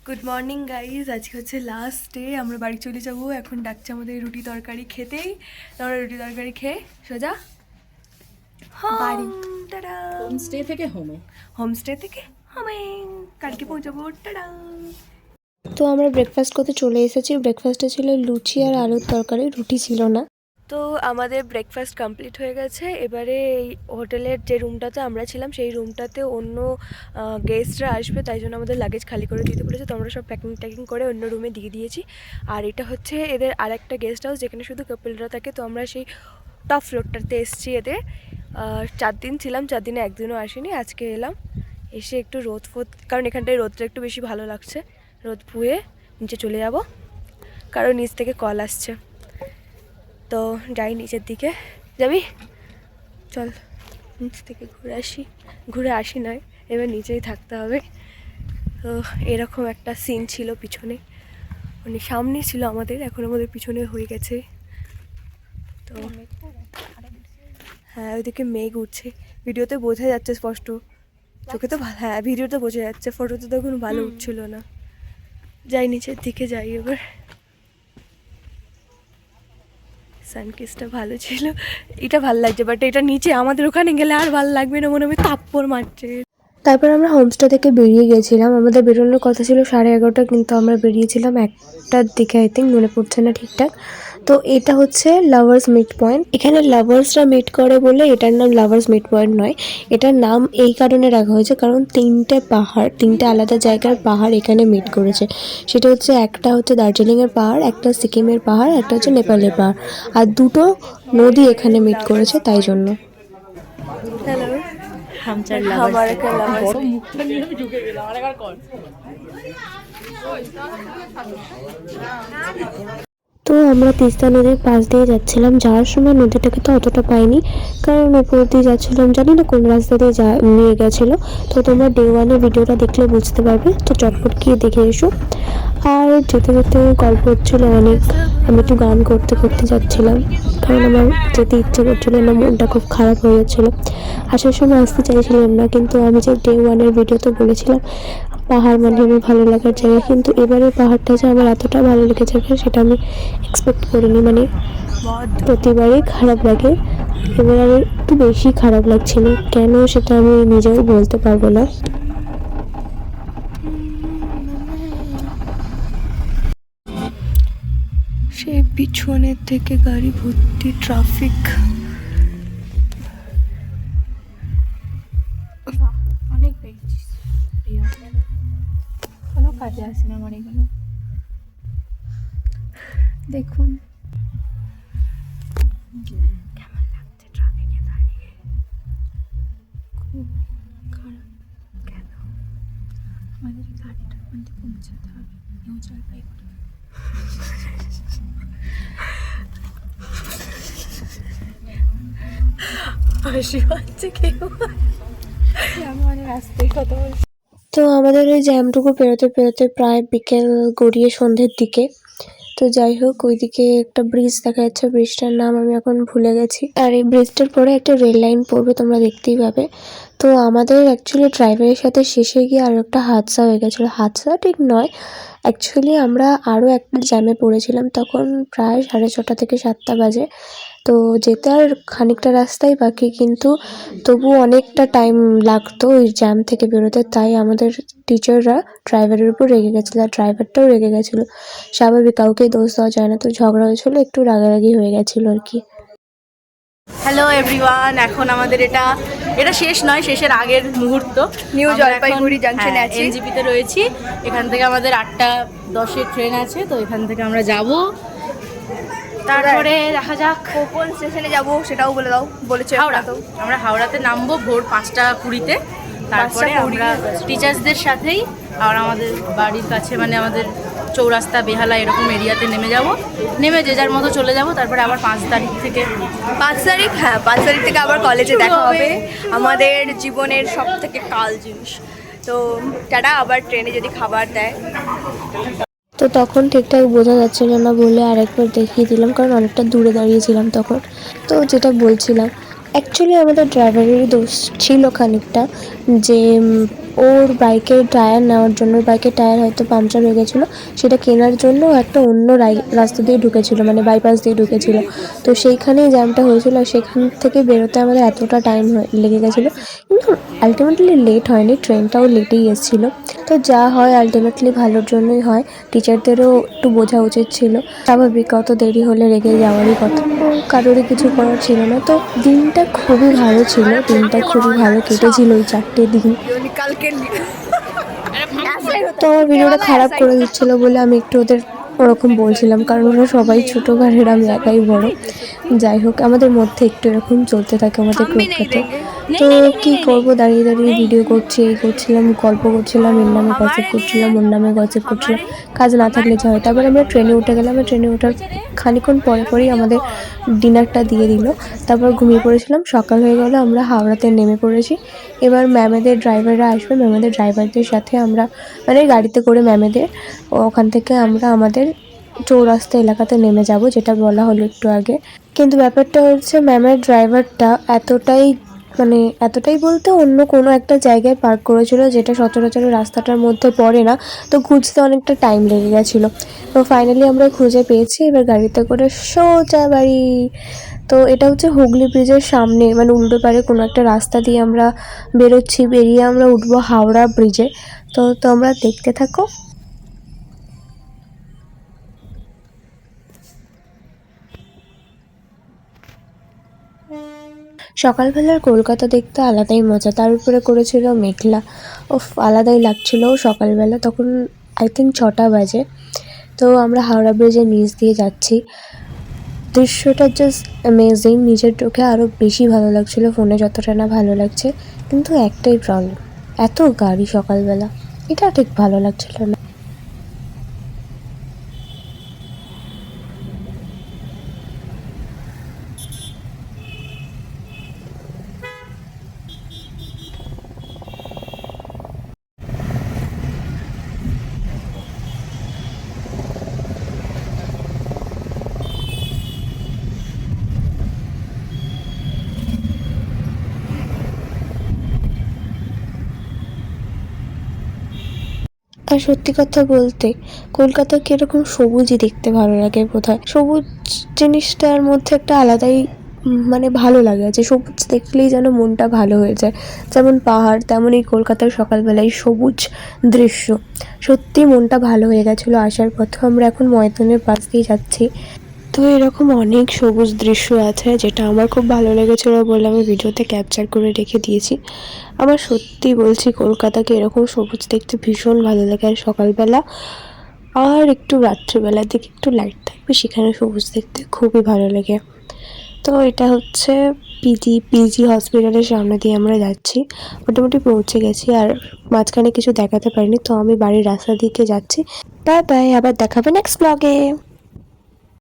Good morning guys, আজকে হচ্ছে last day. আমরা বাড়ি চলে যাবো। এখন ডাকছে আমাদের রুটি তরকারি খেতেই। আমরা রুটি তরকারি খেয়ে সোজা বাড়ি টাটা, হোমস্টে থেকে হোমে। হোমস্টে থেকে হোমে কালকে পৌঁছাবো। টাটা। তো আমরা ব্রেকফাস্ট করতে চলে এসেছি। ব্রেকফাস্টে ছিল লুচি আর আলুর তরকারি, রুটি ছিল না। তো আমাদের ব্রেকফাস্ট কমপ্লিট হয়ে গেছে। এবারে এই হোটেলের যে রুমটাতে আমরা ছিলাম সেই রুমটাতে অন্য গেস্টরা আসবে, তাই জন্য আমাদের লাগেজ খালি করে দিতে বলেছে। তো আমরা সব প্যাকিং করে অন্য রুমে দিয়ে দিয়েছি। আর এটা হচ্ছে এদের আরেকটা গেস্ট হাউস যেখানে শুধু কাপলরা থাকে। তো আমরা সেই টপ ফ্লোরটাতে এসেছি। এদের 4 দিন ছিলাম, 4 দিনে একদিনও আসিনি। আজকে এলাম, এসে একটু রোদ কারণ এখানটায় রোদটা একটু বেশি ভালো লাগছে। রোদ পুয়ে নিচে চলে যাব, কারণ নিচ থেকে কল আসছে। তো যাই নিচের দিকে। যাবি? চল নিচ থেকে ঘুরে আসি নয়, এবার নিচেই থাকতে হবে। তো এরকম একটা সিন ছিল পিছনে, মানে সামনে ছিল আমাদের, এখন আমাদের পিছনে হয়ে গেছে। তো হ্যাঁ, ওইদিকে মেঘ উঠছে। ভিডিওতে বোঝা যাচ্ছে স্পষ্ট, চোখে তো হ্যাঁ ভিডিওতে বোঝা যাচ্ছে, ফটোতে তো এখন ভালো উঠছিল না। যাই নিচের দিকে যাই এবার। সানকিসটা ভালো ছিল, এটা ভালো লাগছে, বাট এটা নিচে আমাদের ওখানে গেলে আর ভালো লাগবে না, মনে হয় তাপ্পর মারছে। তারপর আমরা হোমস্টে থেকে বেরিয়ে গেছিলাম। আমাদের বেরোনোর কথা ছিল 11:30, কিন্তু আমরা বেরিয়েছিলাম 1টার দিকে, আই থিঙ্ক, মনে পড়ছে না ঠিকঠাক। তো এটা হচ্ছে লাভার্স মিট পয়েন্ট। এখানে লাভার্সরা মিট করে বলে এটার নাম লাভার্স মিট পয়েন্ট নয়। এটার নাম এই কারণে রাখা হয়েছে কারণ 3টে আলাদা জায়গার পাহাড় এখানে মিট করেছে। সেটা হচ্ছে, একটা হচ্ছে দার্জিলিংয়ের পাহাড়, একটা সিকিমের পাহাড়, একটা হচ্ছে নেপালের পাহাড়, আর 2টো নদী এখানে মিট করেছে, তাই জন্য। হ্যালো, হামচার আমার একটা লাভার। বড় মুখটা নিয়ে আমি ঢুকে গেলাম। আরেকবার কর। তো আমরা তিস্তা নদীর পাশ দিয়ে যাচ্ছিলাম। যাওয়ার সময় নদীটাকে তো অতটা পাইনি, কারণ উপর দিয়ে যাচ্ছিলাম, জানি না কোন রাস্তা দিয়ে নিয়ে গেছিলো। তো তোমরা ডে 1-এর ভিডিওটা দেখলে বুঝতে পারবে। তো চটপট গিয়ে দেখে এসো। আর যেতে যেতে গল্প হচ্ছিলো অনেক। আমি একটু গান করতে করতে যাচ্ছিলাম, কারণ আমার যেতে ইচ্ছে করছিলো না, মনটা খুব খারাপ হয়ে যাচ্ছিলো। আসার সময় আসতে চাইছিলাম না, কিন্তু আমি যে ডে 1-এর ভিডিওতে বলেছিলাম পাহাড় মানে আমার ভালো লাগার জায়গা, কিন্তু এবারে পাহাড়টা যে আমার এতটা ভালো লেগে যাবে সেটা আমি এক্সপেক্ট করিনি। মানে প্রতিবারই খারাপ লাগে, এবার আর একটু বেশি খারাপ লাগছিল। কেন সেটা আমি নিজেও বলতে পারবো না। সে পিছনের থেকে গাড়ি ভর্তি ট্রাফিক। অনেক পেয়েছিস, কোনো কাজে আসে না আমার এগুলো। দেখুন কেমন লাগছে ট্রাফিকে দাঁড়িয়ে? খুব খারাপ। কেন? আমাদের গাড়িটা ওখানে পৌঁছাতে হবে, নিউ জলপাইগুড়ি। হাসি পাচ্ছে কেউ? আমি অনেক রাস্তায় কথা বলছি। তো আমাদের ওই জ্যামটুকু পেরোতে পেরোতে প্রায় বিকেল গড়িয়ে সন্ধ্যের দিকে। তো যাই হোক, ওইদিকে একটা ব্রিজ দেখা যাচ্ছে, ব্রিজটার নাম আমি এখন ভুলে গেছি। আর এই ব্রিজটার পরে একটা রেল লাইন পড়বে, তোমরা দেখতেই পাবে। তো আমাদের অ্যাকচুয়ালি ড্রাইভারের সাথে শেষে গিয়ে আরও একটা হাদসা হয়ে গেছিলো। হাদসা ঠিক নয়, অ্যাকচুয়ালি আমরা আরও একটা জ্যামে পড়েছিলাম। তখন প্রায় 6:30 থেকে 7টা বাজে। তো যেতে আর খানিকটা রাস্তাই বাকি, কিন্তু তবু অনেকটা টাইম লাগতো ওই জ্যাম থেকে বেরোতে। তাই আমাদের টিচাররা ড্রাইভারের উপর রেগে গেছিলো, আর ড্রাইভারটাও রেগে গেছিলো। স্বাভাবিক, কাউকেই দোষ দেওয়া যায় না। তো ঝগড়া হয়েছিল, একটু রাগারাগি হয়ে গেছিলো আর কি। হ্যালো এভরিওয়ান, এখন আমাদের এটা শেষ নয়, শেষের আগের মুহূর্ত। নিউ আমরা জলপাইগুড়ি এখন, জাংশনে আছি। এনজিপিতে রয়েছি। এখান থেকে আমাদের 8:10-এর ট্রেন আছে, তো এখান থেকে আমরা যাব। তারপরে দেখা যাক কোন স্টেশনে যাব সেটাও বলে দাও। বলেছে হাওড়া। আমরা হাওড়াতে নামবো ভোর 5:20-তে। তারপরে 5:20 আমরা টিচার্সদের সাথেই আর আমাদের বাড়ির কাছে, মানে আমাদের চৌরাস্তা, বেহালা এরকম এরিয়াতে নেমে যে যার মতো চলে যাব। তারপরে আবার 5 তারিখ থেকে 5 তারিখ, হ্যাঁ 5 তারিখ থেকে আবার কলেজে দেখা হবে। আমাদের জীবনের সব থেকে কাল জিনিস। তো টাটা, আবার ট্রেনে যদি খাবার দেয়। তো তখন ঠিকঠাক বোঝা যাচ্ছিল না বলে আরেকবার দেখিয়ে দিলাম, কারণ অনেকটা দূরে দাঁড়িয়েছিলাম তখন। তো যেটা বলছিলাম, অ্যাকচুয়ালি আমাদের ড্রাইভারেরই দোষ ছিল খানিকটা, যে ওর বাইকের টায়ার নেওয়ার জন্য, বাইকের টায়ার হয়তো পাংচার হয়ে গেছিলো, সেটা কেনার জন্য একটা অন্য রাস্তা দিয়ে ঢুকেছিল, মানে বাইপাস দিয়ে ঢুকেছিল। তো সেইখানেই জ্যামটা হয়েছিল, আর সেখান থেকে বেরোতে আমাদের এতটা টাইম লেগে গেছিলো। কিন্তু আলটিমেটলি লেট হয়নি, ট্রেনটাও লেটেই এসেছিলো। তো যা হয় আলটিমেটলি ভালোর জন্যই হয়। টিচারদেরও একটু বোঝা উচিত ছিল, স্বাভাবিক অত দেরি হলে রেগে যাওয়ারই কথা, কারোরই কিছু করার ছিল না। তো দিনটা খুবই ভালো ছিল, দিনটা খুবই ভালো কেটেছিল ওই 4টে দিন। তো আমার ভিডিওটা খারাপ করে দিচ্ছিলো বলে আমি একটু ওদের ওরকম বলছিলাম, কারণ ওরা সবাই ছোটো ঘরের, আমি একাই বড়। যাই হোক, আমাদের মধ্যে একটু এরকম চলতে থাকে আমাদের গ্রুপটাতে। তো কী করবো, দাঁড়িয়ে দাঁড়িয়ে ভিডিও করছি, এই করছিলাম, গল্প করছিলাম, এর নামে গসিপ করছিলাম, ওর নামে গসিপ করছিলাম, কাজ না থাকলে যা হয়। তারপর আমরা ট্রেনে উঠে গেলাম, ট্রেনে ওঠার খানিক্ষণ পরেই আমাদের ডিনারটা দিয়ে দিল। তারপর ঘুমিয়ে পড়েছিলাম, সকাল হয়ে গেল, আমরা হাওড়াতে নেমে পড়েছি। এবার ম্যামেদের ড্রাইভাররা আসবে, ম্যামেদের ড্রাইভারদের সাথে আমরা, মানে গাড়িতে করে ম্যামেদের, ওখান থেকে আমরা আমাদের চৌরাস্তা এলাকাতে নেমে যাব, যেটা বলা হলো একটু আগে। কিন্তু ব্যাপারটা হচ্ছে, ম্যামের ড্রাইভারটা এতটাই বলতে অন্য কোনো একটা জায়গায় পার্ক করেছিল, যেটা সচরাচর রাস্তাটার মধ্যে পড়ে না। তো খুঁজতে অনেকটা টাইম লেগে গেছিলো। তো ফাইনালি আমরা খুঁজে পেয়েছি, এবার গাড়িতে করে সোজা বাড়ি। তো এটা হচ্ছে হুগলি ব্রিজের সামনে, মানে উল্টো পারে কোনো একটা রাস্তা দিয়ে আমরা বেরোচ্ছি, বেরিয়ে আমরা উঠবো হাওড়া ব্রিজে। তো তোমরা দেখতে থাকো। সকালবেলার কলকাতা দেখতে আলাদাই মজা, তার উপরে করেছিল মেঘলা। আলাদাই লাগছিল সকালবেলা, তখন আই থিঙ্ক 6টা বাজে। তো আমরা হাওড়া ব্রিজের নিচ দিয়ে যাচ্ছি, দৃশ্যটা জাস্ট অ্যামেজিং। নিজের চোখে আরও বেশি ভালো লাগছিল, ফোনে যতটা না ভালো লাগছে। কিন্তু একটাই প্রবলেম, এত গাড়ি সকালবেলা, এটা ঠিক ভালো লাগছিল না। আর সত্যি কথা বলতে, কলকাতাকে এরকম সবুজই দেখতে ভালো লাগে বোধহয়। সবুজ জিনিসটার মধ্যে একটা আলাদাই মানে ভালো লাগে, যে সবুজ দেখলেই যেন মনটা ভালো হয়ে যায়। যেমন পাহাড়, তেমনই কলকাতার সকালবেলায় সবুজ দৃশ্য, সত্যি মনটা ভালো হয়ে গেছিলো আসার পথে। আমরা এখন ময়দানের পাশ দিয়ে যাচ্ছি। তো এরকম অনেক সবুজ দৃশ্য আছে, যেটা আমার খুব ভালো লেগেছিলো বলে আমি ভিডিওতে ক্যাপচার করে রেখে দিয়েছি। আমার সত্যি বলছি, কলকাতাকে এরকম সবুজ দেখতে ভীষণ ভালো লাগে। আর সকালবেলা আর একটু রাত্রিবেলার দিকে একটু লাইট থাকবে, সেখানে সবুজ দেখতে খুবই ভালো লাগে। তো এটা হচ্ছে পিজি হসপিটালের সামনে দিয়ে আমরা যাচ্ছি, মোটামুটি পৌঁছে গেছি। আর মাঝখানে কিছু দেখাতে পারিনি, তো আমি বাড়ির রাস্তা দিকে যাচ্ছি। বাই বাই, আবার দেখাবে নেক্সট ব্লগে।